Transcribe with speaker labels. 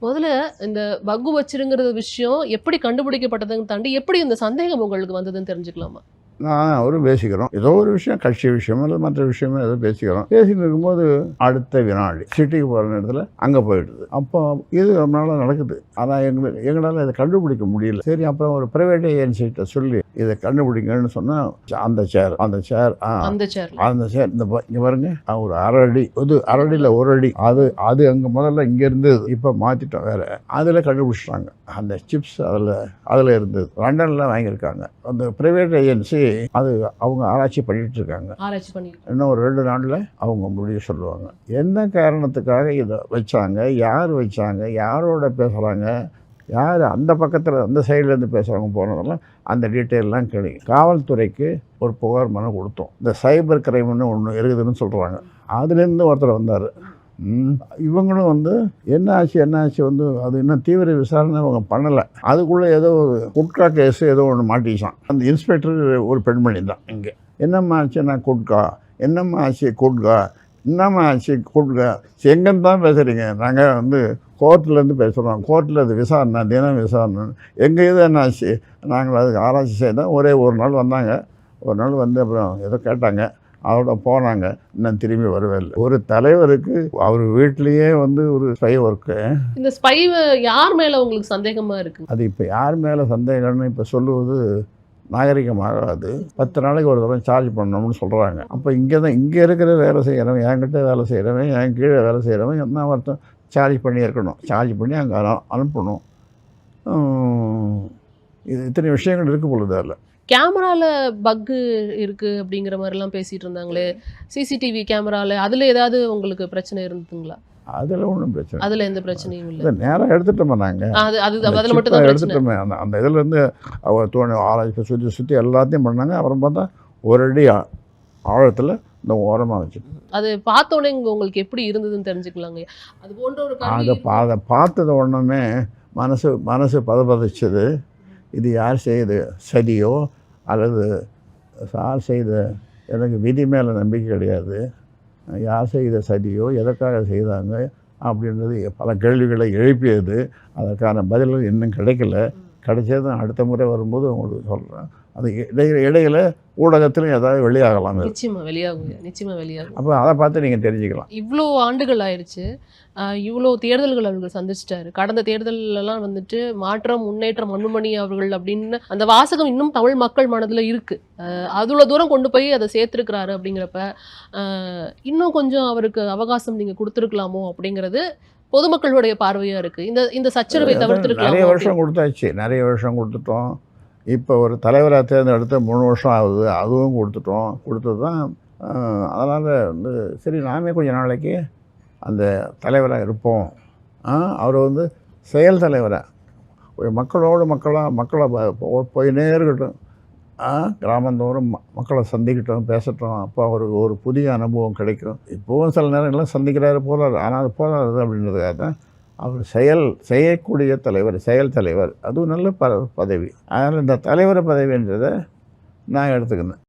Speaker 1: முதல்ல இந்த பக்கு வச்சிருங்கிற விஷயம் எப்படி கண்டுபிடிக்கப்பட்டதுன்னு தாண்டி எப்படி இந்த சந்தேகம் உங்களுக்கு வந்ததுன்னு தெரிஞ்சுக்கலாமா?
Speaker 2: நான் அவரும் பேசிக்கிறோம். ஏதோ ஒரு விஷயம், கட்சி விஷயம் இல்லை மற்ற விஷயமோ ஏதோ பேசிக்கிறோம். பேசிட்டு இருக்கும்போது அடுத்த வினாடி சிட்டிக்கு போகிற நேரத்தில் அங்கே போயிடுது. அப்போ இது ரொம்ப நாளாக நடக்குது. ஆனால் எங்களால் இதை கண்டுபிடிக்க முடியல. சரி, அப்புறம் ஒரு ப்ரைவேட் ஏஜென்சிகிட்ட சொல்லி இதை கண்டுபிடிங்கன்னு சொன்னால் அந்த சேர்
Speaker 1: அந்த சேர்
Speaker 2: இந்த இங்கே பாருங்க, ஒரு அரடி, இது அரடியில் ஒரு அடி, அது அங்கே முதல்ல இங்கே இருந்தது, இப்போ மாற்றிட்டோம் வேறு. அதில் கண்டுபிடிச்சிட்டாங்க. அந்த சிப்ஸ் அதில் இருந்தது. லண்டனில் வாங்கியிருக்காங்க. அந்த ப்ரைவேட் ஏஜென்சி அது அவங்க ஆராய்ச்சி பண்ணிட்டு இருக்காங்க. இன்னும் ஒரு 2 நாளில் அவங்க முடிவு சொல்லுவாங்க. என்ன காரணத்துக்காக இதை வச்சாங்க, யார் வச்சாங்க, யாரோட பேசுகிறாங்க, யார் அந்த பக்கத்தில் அந்த சைட்லேருந்து பேசுகிறவங்க போனதெல்லாம் அந்த டீட்டெயிலெலாம் கிடைக்கும். காவல்துறைக்கு ஒரு புகார் மனு கொடுத்தோம். இந்த சைபர் கிரைம்னு ஒன்று இருக்குதுன்னு சொல்கிறாங்க. அதுலேருந்து ஒருத்தர் வந்தார். இவங்களும் என்ன ஆச்சு அது இன்னும் தீவிர விசாரணை அவங்க பண்ணலை. அதுக்குள்ளே ஏதோ குட்கா கேஸு ஏதோ ஒன்று மாட்டிச்சான். அந்த இன்ஸ்பெக்டர் ஒரு பெண்மணி தான். இங்கே என்னம்மா ஆச்சு, நான் குட்கா, என்னம்மா ஆச்சு குட்கா, என்னம்மா ஆச்சு குட்கா, எங்கேன்னு தான் பேசுகிறீங்க, நாங்கள் கோர்ட்லேருந்து பேசுகிறோம், கோர்ட்டில் அது விசாரணை, தினம் விசாரணை, எங்கள் இது என்ன ஆச்சு, நாங்கள் அதுக்கு ஆராய்ச்சி செய்தோம். ஒரே ஒரு நாள் வந்தாங்க. ஒரு நாள் அப்புறம் ஏதோ கேட்டாங்க, அதோட போனாங்க. இன்னும் திரும்பி வரவே இல்லை. ஒரு தலைவருக்கு அவர் வீட்லேயே ஒரு ஸ்பை ஒர்க்கு.
Speaker 1: இந்த ஸ்பை யார் மேலே உங்களுக்கு சந்தேகமாக இருக்குது?
Speaker 2: அது இப்போ யார் மேலே சந்தேகம்னு இப்போ சொல்லுவது நாகரிகமாகாது. 10 நாளைக்கு ஒரு தடவை சார்ஜ் பண்ணணும்னு சொல்கிறாங்க. அப்போ இங்கே இருக்கிற வேலை செய்கிறவன், என்கிட்ட வேலை செய்கிறவன், என் கீழே வேலை செய்கிறவன் என்ன அர்த்தம், சார்ஜ் பண்ணியிருக்கணும். சார்ஜ் பண்ணி அங்கே அனுப்பணும். இது இத்தனை விஷயங்கள் இருக்குது பொழுது. அதில்
Speaker 1: கேமராவில் பக்கு இருக்குது அப்படிங்கிற மாதிரிலாம் பேசிகிட்டு இருந்தாங்களே, சிசிடிவி கேமராவில் அதில் ஏதாவது உங்களுக்கு பிரச்சனை இருந்ததுங்களா?
Speaker 2: அதில் ஒன்றும் பிரச்சனை, அதில்
Speaker 1: எந்த பிரச்சனையும் இல்லை.
Speaker 2: நேராக எடுத்துட்டோமே நாங்கள்,
Speaker 1: அதில் மட்டும் தான்
Speaker 2: எடுத்துட்டோமே. அந்த இதுலேருந்து அவர் ஆராய்ச்சி சுற்றி எல்லாத்தையும் பண்ணாங்க. அப்புறம் பார்த்தா ஒரு அடி ஆழத்தில் இந்த ஓரமாக வச்சுட்டு
Speaker 1: அது பார்த்தோன்னே உங்களுக்கு எப்படி இருந்ததுன்னு தெரிஞ்சுக்கலாங்க. அது போன்ற ஒரு
Speaker 2: அதை பார்த்தது ஒன்றுமே மனசு பதப்பதிச்சது. இது யார் செய்யுது, சதியோ அல்லது யார் செய்த, எனக்கு விதி மேலே நம்பிக்கை கிடையாது. யார் செய்த சதியோ, எதற்காக செய்தாங்க அப்படின்றது பல கேள்விகளை எழுப்பியது. அதற்கான பதில்கள் இன்னும் கிடைக்கல. கிடைச்சதும் அடுத்த முறை வரும்போது உங்களுக்கு சொல்கிறேன். அது இடையில ஊடகத்திலும் ஏதாவது வெளியாகலாம்.
Speaker 1: நிச்சயமாக வெளியாகும்.
Speaker 2: அப்போ அதை பார்த்து நீங்கள் தெரிஞ்சுக்கலாம்.
Speaker 1: இவ்வளோ ஆண்டுகள் ஆயிடுச்சு, இவ்வளோ தேர்தல்கள் அவர்கள் சந்திச்சிட்டாரு. கடந்த தேர்தலெல்லாம் மாற்றம், முன்னேற்றம், அன்புமணி அவர்கள் அப்படின்னு அந்த வாசகம் இன்னும் தமிழ் மக்கள் மனதில் இருக்குது. அவ்வளோ தூரம் கொண்டு போய் அதை சேர்த்துருக்கிறாரு. அப்படிங்கிறப்ப இன்னும் கொஞ்சம் அவருக்கு அவகாசம் நீங்கள் கொடுத்துருக்கலாமோ அப்படிங்கிறது பொதுமக்களுடைய பார்வையாக இருக்குது. இந்த சச்சரவை தவிர்த்துருக்கலாம்.
Speaker 2: நிறைய வருஷம் கொடுத்தாச்சு, நிறைய வருஷம் கொடுத்துட்டோம். இப்போ ஒரு தலைவராக தேர்ந்தெடுத்த 3 வருஷம் ஆகுது, அதுவும் கொடுத்தது தான். அதனால் சரி, நாமே கொஞ்ச நாளைக்கு அந்த தலைவராக இருப்போம். அவர் செயல் தலைவராக மக்களை போயினே இருக்கட்டும், கிராமந்தோறும் மக்களை சந்திக்கட்டும், பேசட்டும். அப்போ அவருக்கு ஒரு புதிய அனுபவம் கிடைக்கும். இப்போவும் சில நேரங்கள்லாம் சந்திக்கிறாரு போகிறாரு, ஆனால் அது போகாது அப்படின்றதுக்காக தான் அவர் செய்யக்கூடிய தலைவர், செயல் தலைவர். அதுவும் நல்ல பதவி. அதனால் இந்த தலைவர் பதவின்றதை நான் எடுத்துக்கினேன்.